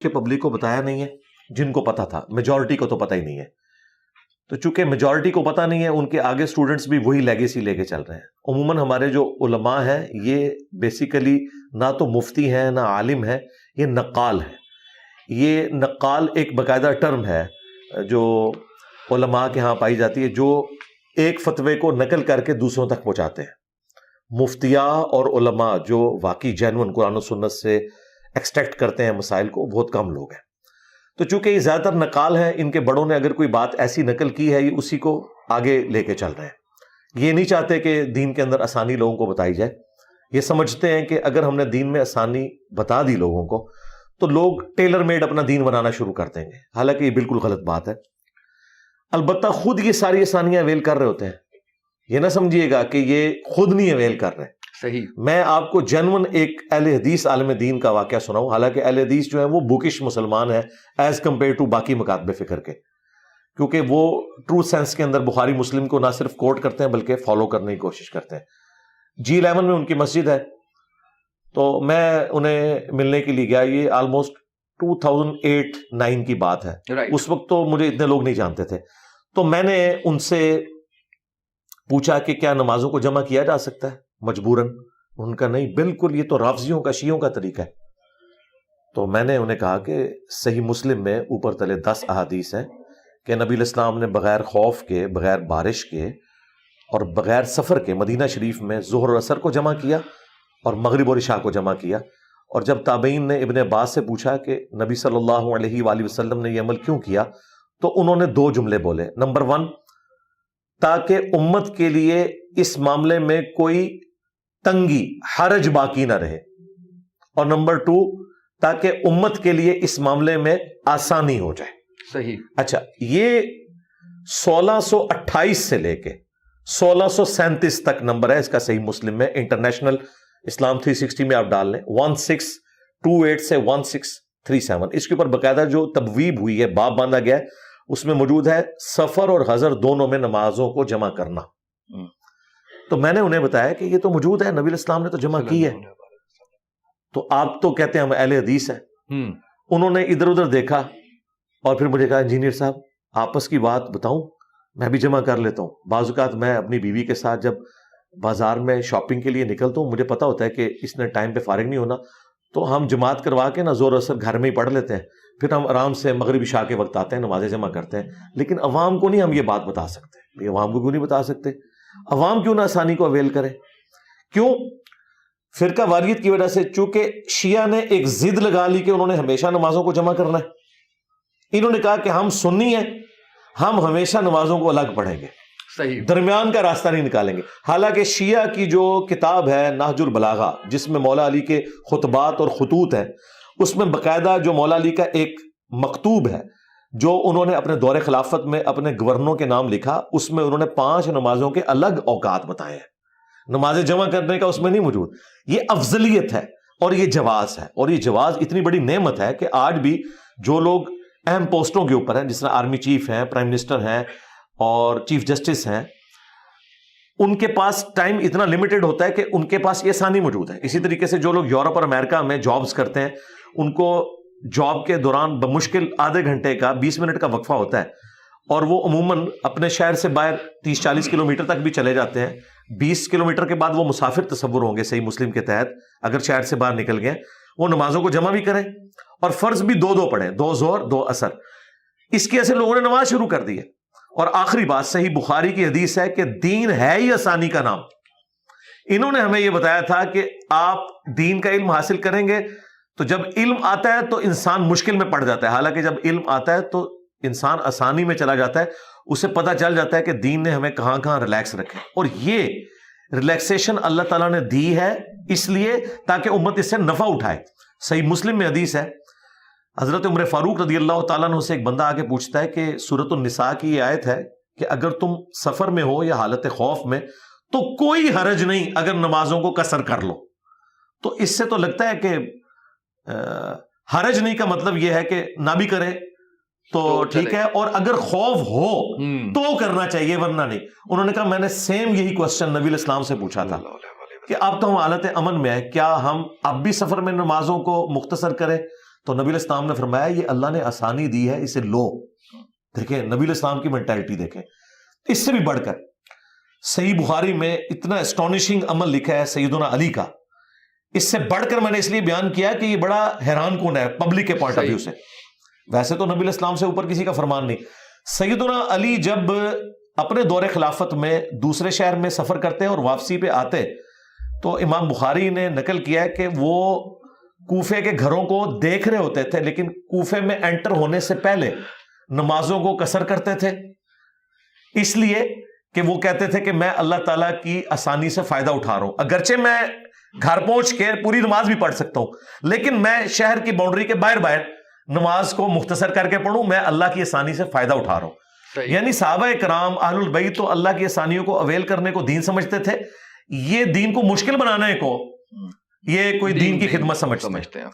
کہ پبلک کو بتایا نہیں ہے، جن کو پتا تھا، میجورٹی کو تو پتہ ہی نہیں ہے. تو چونکہ میجورٹی کو پتہ نہیں ہے، ان کے آگے سٹوڈنٹس بھی وہی لیگیسی لے کے چل رہے ہیں. عموماً ہمارے جو علماء ہیں یہ بیسیکلی نہ تو مفتی ہیں نہ عالم ہیں، یہ نقال ہیں. یہ نقال ایک باقاعدہ ٹرم ہے جو علماء کے ہاں پائی جاتی ہے، جو ایک فتوے کو نقل کر کے دوسروں تک پہنچاتے ہیں. مفتیاء اور علماء جو واقعی جینون قرآن و سنت سے ایکسٹریکٹ کرتے ہیں مسائل کو، بہت کم لوگ ہیں. تو چونکہ یہ زیادہ تر نقال ہیں، ان کے بڑوں نے اگر کوئی بات ایسی نقل کی ہے، یہ اسی کو آگے لے کے چل رہے ہیں. یہ نہیں چاہتے کہ دین کے اندر آسانی لوگوں کو بتائی جائے. یہ سمجھتے ہیں کہ اگر ہم نے دین میں آسانی بتا دی لوگوں کو تو لوگ ٹیلر میڈ اپنا دین بنانا شروع کر دیں گے. حالانکہ یہ بالکل غلط بات ہے. البتہ خود یہ ساری آسانیاں اویل کر رہے ہوتے ہیں. یہ نہ سمجھیے گا کہ یہ خود نہیں اویل کر رہے. صحیح. میں آپ کو جنون ایک اہل حدیث عالم دین کا واقعہ سناؤں. حالانکہ اہل حدیث جو ہے وہ بوکش مسلمان ہے ایز کمپیئر ٹو باقی مکاتب فکر کے، کیونکہ وہ ٹرو سینس کے اندر بخاری مسلم کو نہ صرف کوٹ کرتے ہیں بلکہ فالو کرنے کی کوشش کرتے ہیں. G11 میں ان کی مسجد ہے. تو میں انہیں ملنے کے لیے گیا. یہ آلموسٹ 2008-9 کی بات ہے. اس وقت تو مجھے اتنے لوگ نہیں جانتے تھے. تو میں نے ان سے پوچھا کہ کیا نمازوں کو جمع کیا جا سکتا ہے مجبوراً؟ ان کا نہیں، بالکل یہ تو رافضیوں کا، شیعوں کا طریقہ ہے. تو میں نے انہیں کہا کہ صحیح مسلم میں اوپر تلے 10 احادیث ہیں کہ نبی الاسلام نے بغیر خوف کے، بغیر بارش کے اور بغیر سفر کے مدینہ شریف میں ظہر و عصر کو جمع کیا اور مغرب اور عشاء کو جمع کیا. اور جب تابعین نے ابن عباس سے پوچھا کہ نبی صلی اللہ علیہ وآلہ وسلم نے یہ عمل کیوں کیا، تو انہوں نے 2 جملے بولے. نمبر 1، تاکہ امت کے لیے اس معاملے میں کوئی تنگی، حرج باقی نہ رہے. اور نمبر 2، تاکہ امت کے لیے اس معاملے میں آسانی ہو جائے. صحیح. اچھا، یہ 1628 سے لے کے 1637 تک نمبر ہے اس کا صحیح مسلم میں. انٹرنیشنل اسلام 360 میں آپ ڈال لیں 1628 سے 1637. اس کے اوپر باقاعدہ جو تبویب ہوئی ہے، باب باندھا گیا ہے، اس میں موجود ہے سفر اور حضر دونوں میں نمازوں کو جمع کرنا. تو میں نے انہیں بتایا کہ یہ تو موجود ہے، نبی الاسلام نے تو جمع کی ہے. تو آپ تو کہتے ہیں ہم اہل حدیث ہیں. انہوں نے ادھر ادھر دیکھا اور پھر مجھے کہا انجینئر صاحب آپس کی بات بتاؤں، میں بھی جمع کر لیتا ہوں. بعض اوقات میں اپنی بیوی کے ساتھ جب بازار میں شاپنگ کے لیے نکلتا ہوں، مجھے پتا ہوتا ہے کہ اس نے ٹائم پہ فارغ نہیں ہونا، تو ہم جماعت کروا کے نا زور اثر گھر میں ہی پڑھ لیتے ہیں. پھر ہم آرام سے مغرب عشاء کے وقت آتے ہیں، نمازیں جمع کرتے ہیں. لیکن عوام کو نہیں ہم یہ بات بتا سکتے. عوام کو کیوں نہیں بتا سکتے؟ عوام کیوں نہ آسانی کو اویل کرے؟ کیوں؟ فرقہ واریت کی وجہ سے. چونکہ شیعہ نے ایک ضد لگا لی کہ انہوں نے ہمیشہ نمازوں کو جمع کرنا ہے. انہوں نے کہا کہ ہم سنی ہیں، ہم ہمیشہ نمازوں کو الگ پڑھیں گے. صحیح. درمیان کا راستہ نہیں نکالیں گے. حالانکہ شیعہ کی جو کتاب ہے نہج البلاغہ، جس میں مولا علی کے خطبات اور خطوط ہیں، اس میں باقاعدہ جو مولا علی کا ایک مکتوب ہے جو انہوں نے اپنے دور خلافت میں اپنے گورنروں کے نام لکھا، اس میں انہوں نے 5 نمازوں کے الگ اوقات بتائے ہیں. نمازیں جمع کرنے کا اس میں نہیں موجود. یہ افضلیت ہے اور یہ جواز ہے. اور یہ جواز اتنی بڑی نعمت ہے کہ آج بھی جو لوگ اہم پوسٹوں کے اوپر ہیں، جس طرح آرمی چیف ہیں، پرائم منسٹر ہیں اور چیف جسٹس ہیں، ان کے پاس ٹائم اتنا لمیٹڈ ہوتا ہے کہ ان کے پاس یہ آسانی موجود ہے. اسی طریقے سے جو لوگ یورپ اور امریکہ میں جابز کرتے ہیں، ان کو جاب کے دوران بمشکل آدھے گھنٹے کا 20 منٹ کا وقفہ ہوتا ہے، اور وہ عموماً اپنے شہر سے باہر 30-40 کلومیٹر تک بھی چلے جاتے ہیں. 20 کلومیٹر کے بعد وہ مسافر تصور ہوں گے صحیح مسلم کے تحت. اگر شہر سے باہر نکل گئے وہ نمازوں کو جمع بھی کریں اور فرض بھی 2 پڑھیں، 2 ظہر 2 عصر. اس کی ایسے لوگوں نے نماز شروع کر دی ہے. اور آخری بات، صحیح بخاری کی حدیث ہے کہ دین ہے ہی آسانی کا نام. انہوں نے ہمیں یہ بتایا تھا کہ آپ دین کا علم حاصل کریں گے تو جب علم آتا ہے تو انسان مشکل میں پڑ جاتا ہے. حالانکہ جب علم آتا ہے تو انسان آسانی میں چلا جاتا ہے. اسے پتہ چل جاتا ہے کہ دین نے ہمیں کہاں کہاں ریلیکس رکھے. اور یہ ریلیکسیشن اللہ تعالیٰ نے دی ہے اس لیے تاکہ امت اس سے نفع اٹھائے. صحیح مسلم میں حدیث ہے، حضرت عمر فاروق رضی اللہ تعالیٰ عنہ سے ایک بندہ آگے پوچھتا ہے کہ سورۃ النساء کی یہ آیت ہے کہ اگر تم سفر میں ہو یا حالت خوف میں تو کوئی حرج نہیں اگر نمازوں کو قصر کر لو. تو اس سے تو لگتا ہے کہ حرج نہیں کا مطلب یہ ہے کہ نہ بھی کرے تو ٹھیک ہے، اور اگر خوف ہو تو کرنا چاہیے ورنہ نہیں. انہوں نے کہا میں نے سیم یہی کوسچن نبی الاسلام سے پوچھا تھا کہ اب تو ہم حالت امن میں ہیں، کیا ہم اب بھی سفر میں نمازوں کو مختصر کریں تو نبی علیہ السلام نے فرمایا یہ اللہ نے آسانی دی ہے، اسے لو. دیکھیں نبی علیہ السلام کی مینٹیلٹی دیکھیں. اس سے بھی بڑھ کر صحیح بخاری میں اتنا اسٹونشنگ عمل لکھا ہے سیدنا علی کا، اس سے بڑھ کر میں نے اس لیے بیان کیا کہ یہ بڑا حیران کن ہے پبلک کے پوائنٹ آف ویو سے. ویسے تو نبی علیہ السلام سے اوپر کسی کا فرمان نہیں. سیدنا علی جب اپنے دور خلافت میں دوسرے شہر میں سفر کرتے اور واپسی پہ آتے تو امام بخاری نے نقل کیا ہے کہ وہ کوفے کے گھروں کو دیکھ رہے ہوتے تھے، لیکن کوفے میں انٹر ہونے سے پہلے نمازوں کو قصر کرتے تھے، اس لیے کہ وہ کہتے تھے کہ میں اللہ تعالیٰ کی آسانی سے فائدہ اٹھا رہا ہوں. اگرچہ میں گھر پہنچ کے پوری نماز بھی پڑھ سکتا ہوں، لیکن میں شہر کی باؤنڈری کے باہر نماز کو مختصر کر کے پڑھوں، میں اللہ کی آسانی سے فائدہ اٹھا رہا ہوں. یعنی صحابہ کرام اہل البیت تو اللہ کی آسانیوں کو اویل کرنے کو دین سمجھتے تھے، یہ دین کو مشکل بنانے کو یہ کوئی دین کی خدمت سمجھتے ہیں.